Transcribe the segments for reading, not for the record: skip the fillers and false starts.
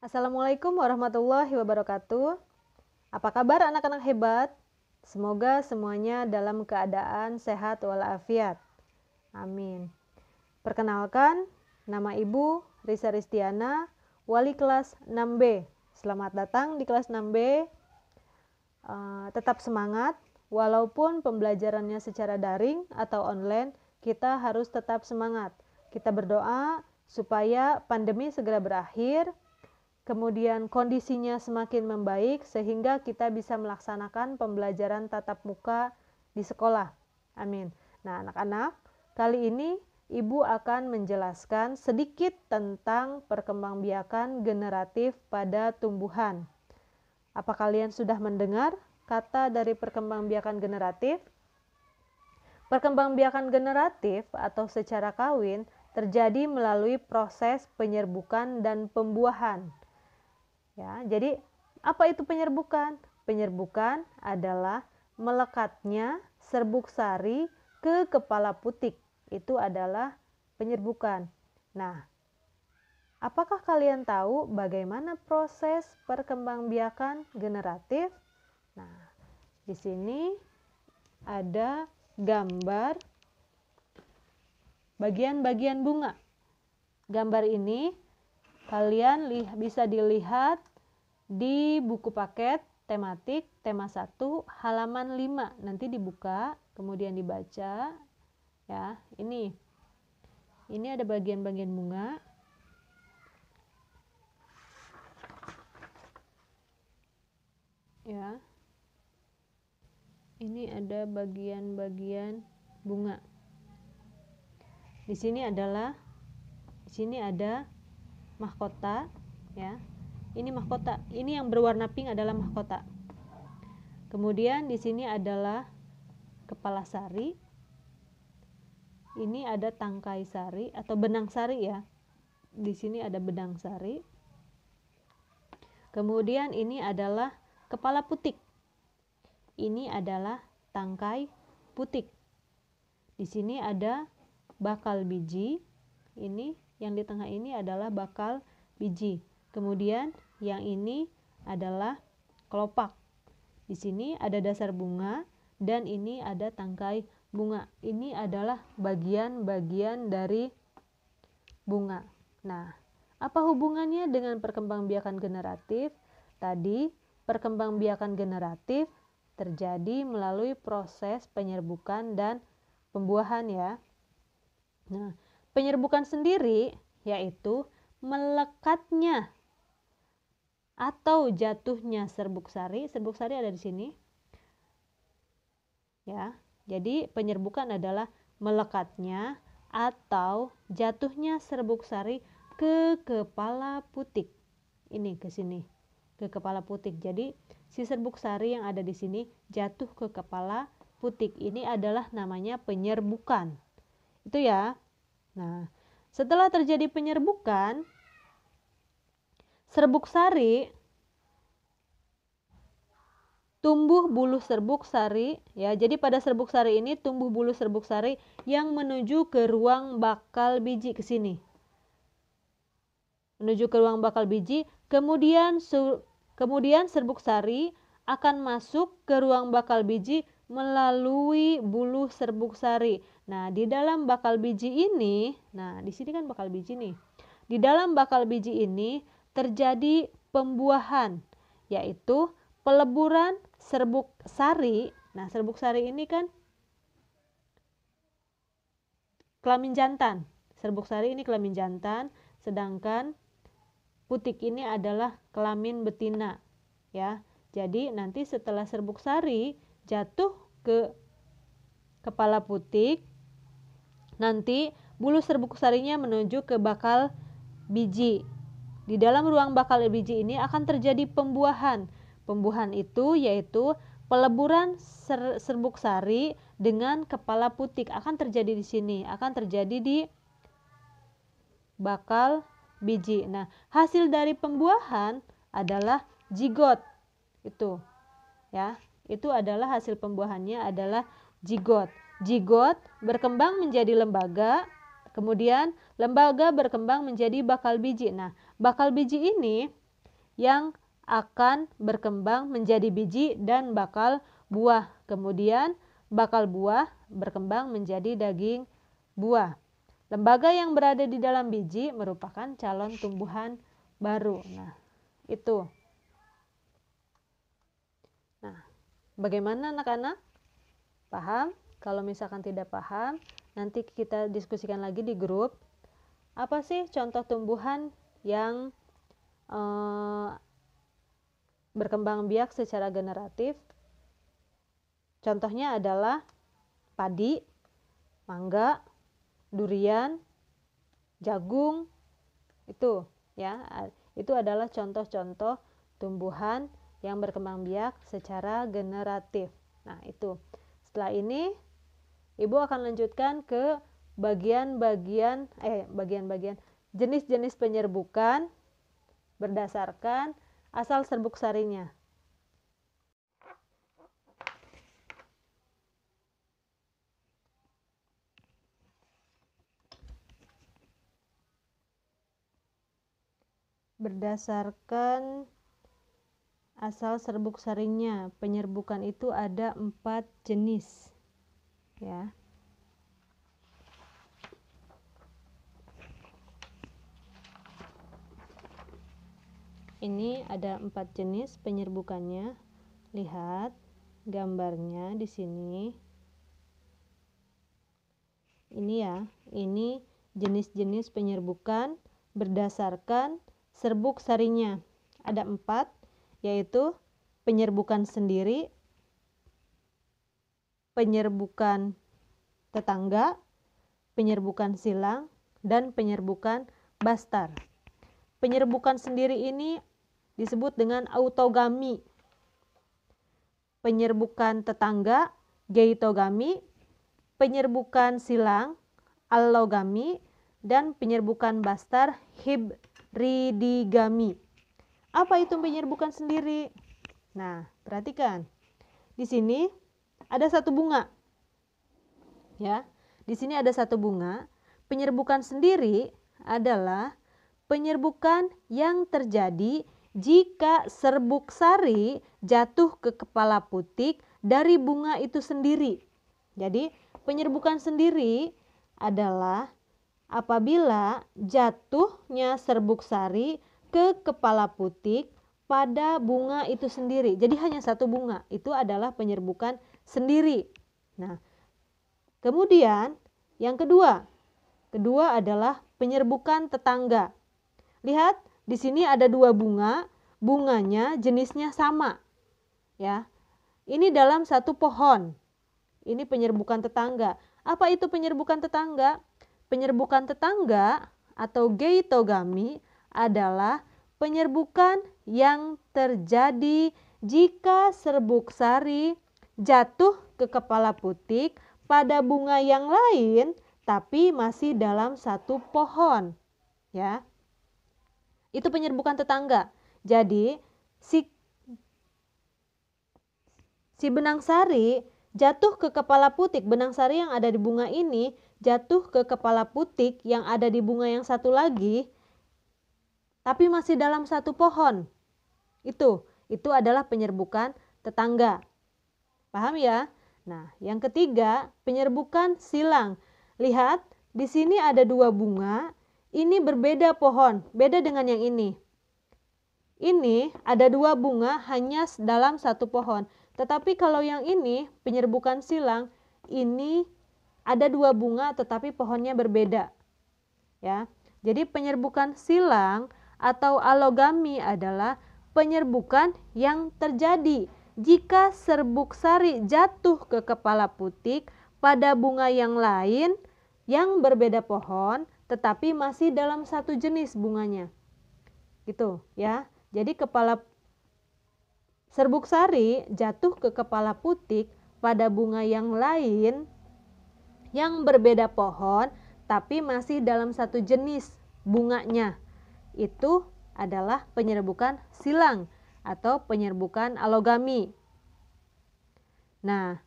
Assalamualaikum warahmatullahi wabarakatuh. Apa kabar anak-anak hebat? Semoga semuanya dalam keadaan sehat walafiat. Amin. Perkenalkan, nama Ibu Risa Ristiana, wali kelas 6B. Selamat datang di kelas 6B. Tetap semangat, walaupun pembelajarannya secara daring atau online, kita harus tetap semangat. Kita berdoa supaya pandemi segera berakhir, kemudian kondisinya semakin membaik sehingga kita bisa melaksanakan pembelajaran tatap muka di sekolah. Amin. Nah, anak-anak, kali ini Ibu akan menjelaskan sedikit tentang perkembangbiakan generatif pada tumbuhan. Apa kalian sudah mendengar kata dari perkembangbiakan generatif? Perkembangbiakan generatif atau secara kawin terjadi melalui proses penyerbukan dan pembuahan. Ya, jadi apa itu penyerbukan? Penyerbukan adalah melekatnya serbuk sari ke kepala putik. Itu adalah penyerbukan. Nah, apakah kalian tahu bagaimana proses perkembangbiakan generatif? Nah, di sini ada gambar bagian-bagian bunga. Gambar ini kalian bisa dilihat di buku paket tematik tema 1 halaman 5. Nanti dibuka, kemudian dibaca. Ya, ini ada bagian-bagian bunga. Ya. Ini ada bagian-bagian bunga. Di sini ada mahkota, ya. Ini mahkota. Ini yang berwarna pink adalah mahkota. Kemudian di sini adalah kepala sari. Ini ada tangkai sari atau benang sari, ya. Di sini ada benang sari. Kemudian ini adalah kepala putik. Ini adalah tangkai putik. Di sini ada bakal biji. Ini yang di tengah ini adalah bakal biji. Kemudian yang ini adalah kelopak. Di sini ada dasar bunga dan ini ada tangkai bunga. Ini adalah bagian-bagian dari bunga. Nah, apa hubungannya dengan perkembangbiakan generatif? Tadi perkembangbiakan generatif terjadi melalui proses penyerbukan dan pembuahan, ya. Nah, penyerbukan sendiri yaitu melekatnya atau jatuhnya serbuk sari. Serbuk sari ada di sini. Ya. Jadi penyerbukan adalah melekatnya atau jatuhnya serbuk sari ke kepala putik. Ini ke sini, ke kepala putik. Jadi si serbuk sari yang ada di sini jatuh ke kepala putik. Ini adalah namanya penyerbukan. Itu, ya. Nah, setelah terjadi penyerbukan, serbuk sari tumbuh bulu serbuk sari, ya. Jadi pada serbuk sari ini tumbuh bulu serbuk sari yang menuju ke ruang bakal biji, ke sini. Menuju ke ruang bakal biji, kemudian serbuk sari akan masuk ke ruang bakal biji melalui bulu serbuk sari. Nah, di dalam bakal biji ini, nah di sini kan bakal biji nih. Di dalam bakal biji ini terjadi pembuahan, yaitu peleburan serbuk sari. Nah, serbuk sari ini kan kelamin jantan. Serbuk sari ini kelamin jantan, sedangkan putik ini adalah kelamin betina, ya. Jadi nanti setelah serbuk sari jatuh ke kepala putik, nanti bulu serbuk sarinya menuju ke bakal biji. Di dalam ruang bakal biji ini akan terjadi pembuahan. Pembuahan itu yaitu peleburan serbuk sari dengan kepala putik akan terjadi di sini, akan terjadi di bakal biji. Nah, hasil dari pembuahan adalah zigot. Itu, ya. Itu adalah hasil pembuahannya adalah zigot. Zigot berkembang menjadi lembaga, kemudian lembaga berkembang menjadi bakal biji. Nah, bakal biji ini yang akan berkembang menjadi biji dan bakal buah. Kemudian bakal buah berkembang menjadi daging buah. Lembaga yang berada di dalam biji merupakan calon tumbuhan baru. Nah, itu. Nah, bagaimana anak-anak? Paham? Kalau misalkan tidak paham, nanti kita diskusikan lagi di grup. Apa sih contoh tumbuhan yang berkembang biak secara generatif? Contohnya adalah padi, mangga, durian, jagung. Itu ya, itu adalah contoh-contoh tumbuhan yang berkembang biak secara generatif. Nah, itu. Setelah ini Ibu akan lanjutkan ke bagian-bagian jenis-jenis penyerbukan berdasarkan asal serbuk sarinya. Berdasarkan asal serbuk sarinya, penyerbukan itu ada 4 jenis. Ya. Ini ada 4 jenis penyerbukannya. Lihat gambarnya di sini. Ini ya, ini jenis-jenis penyerbukan berdasarkan serbuk sarinya. Ada 4, yaitu penyerbukan sendiri, penyerbukan tetangga, penyerbukan silang, dan penyerbukan bastar. Penyerbukan sendiri ini disebut dengan autogami. Penyerbukan tetangga, geitogami. Penyerbukan silang, allogami. Dan penyerbukan bastar, hibridigami. Apa itu penyerbukan sendiri? Nah, perhatikan. Di sini ada satu bunga. Ya, di sini ada satu bunga. Penyerbukan sendiri adalah penyerbukan yang terjadi jika serbuk sari jatuh ke kepala putik dari bunga itu sendiri. Jadi, penyerbukan sendiri adalah apabila jatuhnya serbuk sari ke kepala putik pada bunga itu sendiri. Jadi hanya satu bunga, itu adalah penyerbukan sendiri. Nah, kemudian yang kedua adalah penyerbukan tetangga. Lihat, di sini ada 2 bunga, bunganya jenisnya sama. Ya. Ini dalam satu pohon. Ini penyerbukan tetangga. Apa itu penyerbukan tetangga? Penyerbukan tetangga atau geitogami adalah penyerbukan yang terjadi jika serbuk sari jatuh ke kepala putik pada bunga yang lain tapi masih dalam satu pohon. Ya. Itu penyerbukan tetangga. Jadi si benang sari jatuh ke kepala putik, benang sari yang ada di bunga ini jatuh ke kepala putik yang ada di bunga yang satu lagi, tapi masih dalam satu pohon. Itu adalah penyerbukan tetangga. Paham ya? Nah, yang ketiga, penyerbukan silang. Lihat, di sini ada 2 bunga. Ini berbeda pohon, beda dengan yang ini. Ini ada 2 bunga hanya dalam satu pohon. Tetapi kalau yang ini, penyerbukan silang, ini ada 2 bunga tetapi pohonnya berbeda. Ya. Jadi penyerbukan silang atau allogami adalah penyerbukan yang terjadi jika serbuk sari jatuh ke kepala putik pada bunga yang lain yang berbeda pohon tetapi masih dalam satu jenis bunganya. Gitu ya. Jadi serbuk sari jatuh ke kepala putik pada bunga yang lain yang berbeda pohon tapi masih dalam satu jenis bunganya. Itu adalah penyerbukan silang atau penyerbukan allogami. Nah,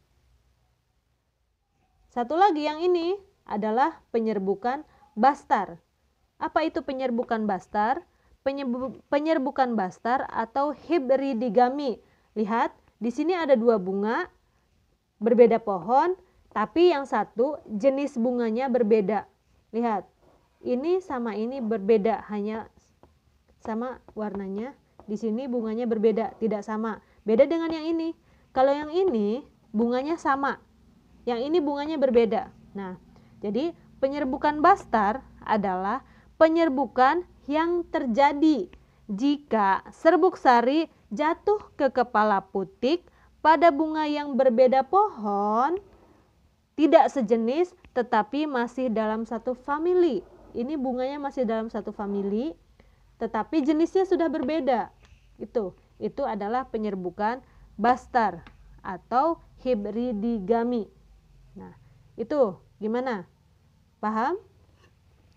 satu lagi yang ini adalah penyerbukan bastar. Apa itu penyerbukan bastar? penyerbukan bastar atau hibridigami. Lihat, di sini ada dua bunga berbeda pohon, tapi yang satu jenis bunganya berbeda. Lihat, ini sama ini berbeda, hanya sama warnanya. Di sini bunganya berbeda, tidak sama. Beda dengan yang ini. Kalau yang ini bunganya sama, yang ini bunganya berbeda. Nah, jadi penyerbukan bastar adalah penyerbukan yang terjadi jika serbuk sari jatuh ke kepala putik pada bunga yang berbeda pohon, tidak sejenis tetapi masih dalam satu famili. Ini bunganya masih dalam satu famili, tetapi jenisnya sudah berbeda. Itu adalah penyerbukan bastar atau hibridigami. Nah, itu gimana? Paham?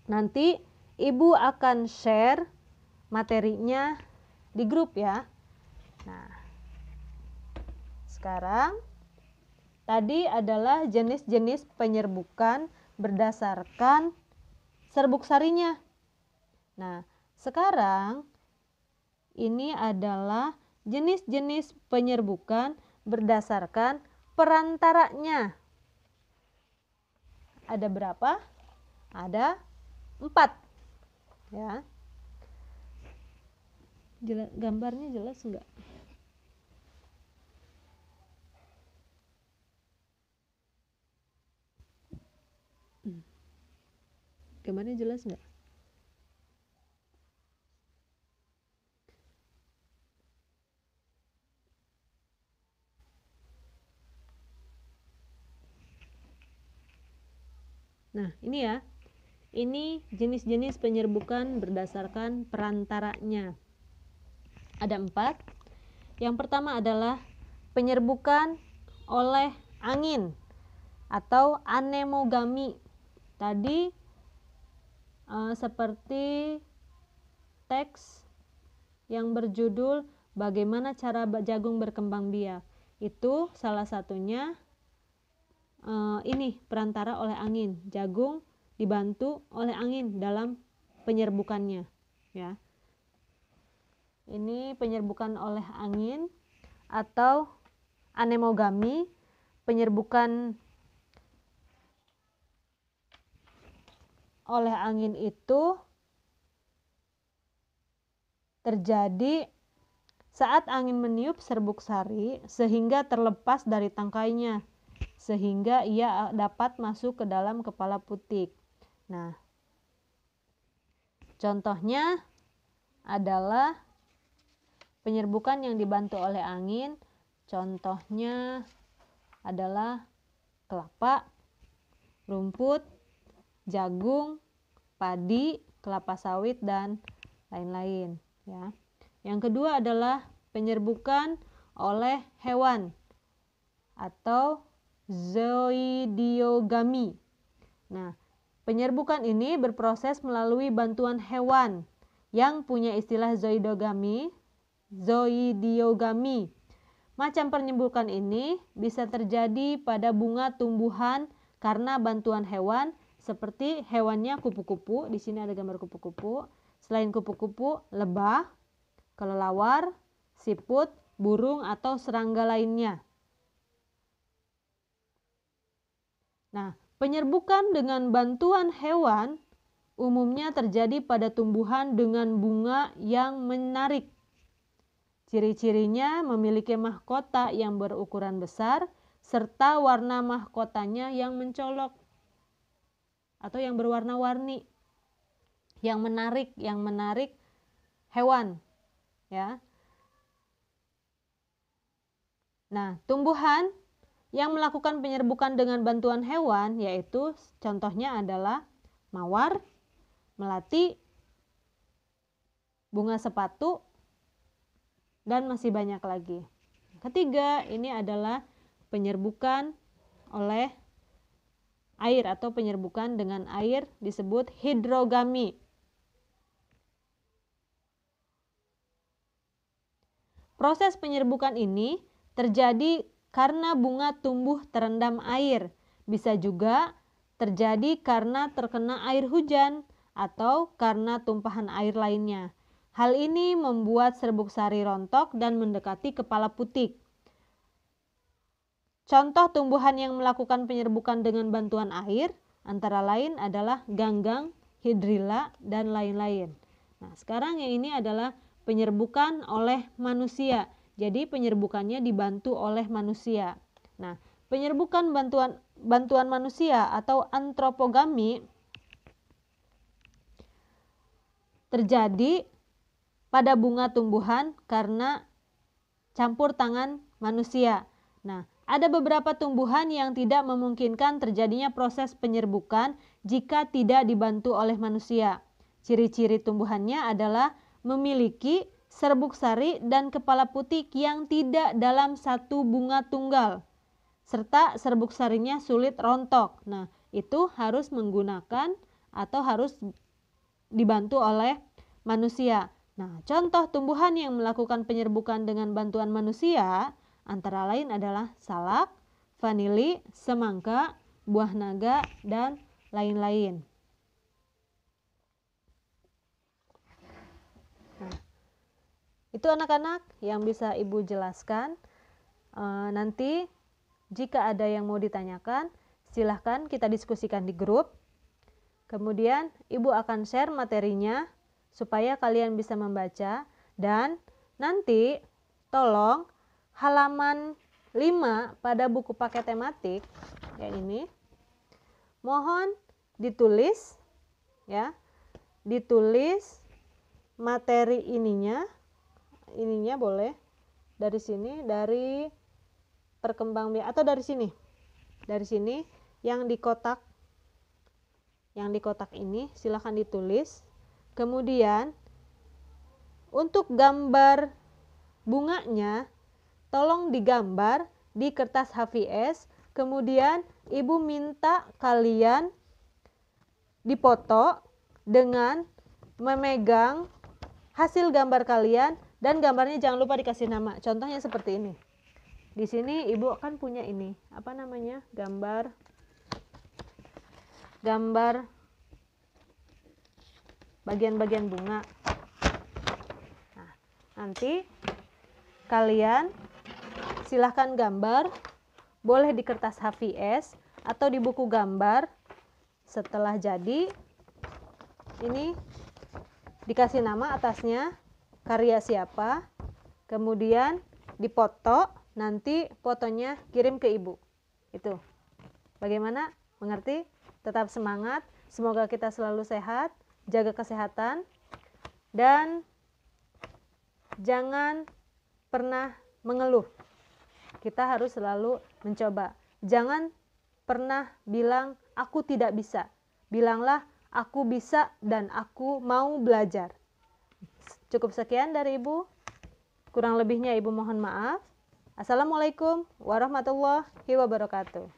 Nanti Ibu akan share materinya di grup ya. Nah, sekarang tadi adalah jenis-jenis penyerbukan berdasarkan serbuk sarinya. Nah, sekarang ini adalah jenis-jenis penyerbukan berdasarkan perantaranya. Ada berapa? Ada 4. Ya, gambarnya jelas enggak? Gambarnya jelas enggak? Nah, ini ya. Ini jenis-jenis penyerbukan berdasarkan perantaranya. Ada 4. Yang pertama adalah penyerbukan oleh angin atau anemogami. Tadi seperti teks yang berjudul bagaimana cara jagung berkembang biak. Itu salah satunya ini perantara oleh angin. Jagung dibantu oleh angin dalam penyerbukannya, ya. Ini penyerbukan oleh angin atau anemogami. Penyerbukan oleh angin itu terjadi saat angin meniup serbuk sari sehingga terlepas dari tangkainya, sehingga ia dapat masuk ke dalam kepala putik. Nah, contohnya adalah penyerbukan yang dibantu oleh angin. Contohnya adalah kelapa, rumput, jagung, padi, kelapa sawit, dan lain-lain. Ya. Yang kedua adalah penyerbukan oleh hewan atau zoidiogami. Nah, penyerbukan ini berproses melalui bantuan hewan yang punya istilah zoidiogami. Macam penyerbukan ini bisa terjadi pada bunga tumbuhan karena bantuan hewan, seperti hewannya kupu-kupu. Di sini ada gambar kupu-kupu. Selain kupu-kupu, lebah, kelelawar, siput, burung, atau serangga lainnya. Nah, penyerbukan dengan bantuan hewan umumnya terjadi pada tumbuhan dengan bunga yang menarik. Ciri-cirinya memiliki mahkota yang berukuran besar serta warna mahkotanya yang mencolok atau yang berwarna-warni, yang menarik hewan, ya. Nah, tumbuhan yang melakukan penyerbukan dengan bantuan hewan yaitu contohnya adalah mawar, melati, bunga sepatu, dan masih banyak lagi. Ketiga, ini adalah penyerbukan oleh air atau penyerbukan dengan air disebut hidrogami. Proses penyerbukan ini terjadi karena bunga tumbuh terendam air. Bisa juga terjadi karena terkena air hujan atau karena tumpahan air lainnya. Hal ini membuat serbuk sari rontok dan mendekati kepala putik. Contoh tumbuhan yang melakukan penyerbukan dengan bantuan air antara lain adalah ganggang, hidrilla, dan lain-lain. Nah, sekarang yang ini adalah penyerbukan oleh manusia. Jadi penyerbukannya dibantu oleh manusia. Nah, penyerbukan bantuan manusia atau antropogami terjadi pada bunga tumbuhan karena campur tangan manusia. Nah, ada beberapa tumbuhan yang tidak memungkinkan terjadinya proses penyerbukan jika tidak dibantu oleh manusia. Ciri-ciri tumbuhannya adalah memiliki serbuk sari dan kepala putik yang tidak dalam satu bunga tunggal, serta serbuk sarinya sulit rontok. Nah, itu harus menggunakan atau harus dibantu oleh manusia. Nah, contoh tumbuhan yang melakukan penyerbukan dengan bantuan manusia antara lain adalah salak, vanili, semangka, buah naga, dan lain-lain. Nah, itu anak-anak yang bisa Ibu jelaskan. Nanti jika ada yang mau ditanyakan, silahkan kita diskusikan di grup. Kemudian Ibu akan share materinya supaya kalian bisa membaca, dan nanti tolong halaman 5 pada buku paket tematik ya ini mohon ditulis ya, ditulis materi ininya boleh dari sini, dari perkembangbiakan atau dari sini yang di kotak ini silahkan ditulis. Kemudian untuk gambar bunganya tolong digambar di kertas HVS. Kemudian Ibu minta kalian dipoto dengan memegang hasil gambar kalian, dan gambarnya jangan lupa dikasih nama. Contohnya seperti ini. Di sini Ibu akan punya ini, apa namanya? Gambar bagian-bagian bunga. Nah, nanti kalian silahkan gambar, boleh di kertas HVS atau di buku gambar. Setelah jadi, ini dikasih nama atasnya, karya siapa, kemudian dipoto, nanti fotonya kirim ke Ibu. Itu. Bagaimana? Mengerti? Tetap semangat. Semoga kita selalu sehat, jaga kesehatan, dan jangan pernah mengeluh. Kita harus selalu mencoba. Jangan pernah bilang aku tidak bisa. Bilanglah aku bisa dan aku mau belajar. Cukup sekian dari Ibu. Kurang lebihnya Ibu mohon maaf. Assalamualaikum warahmatullahi wabarakatuh.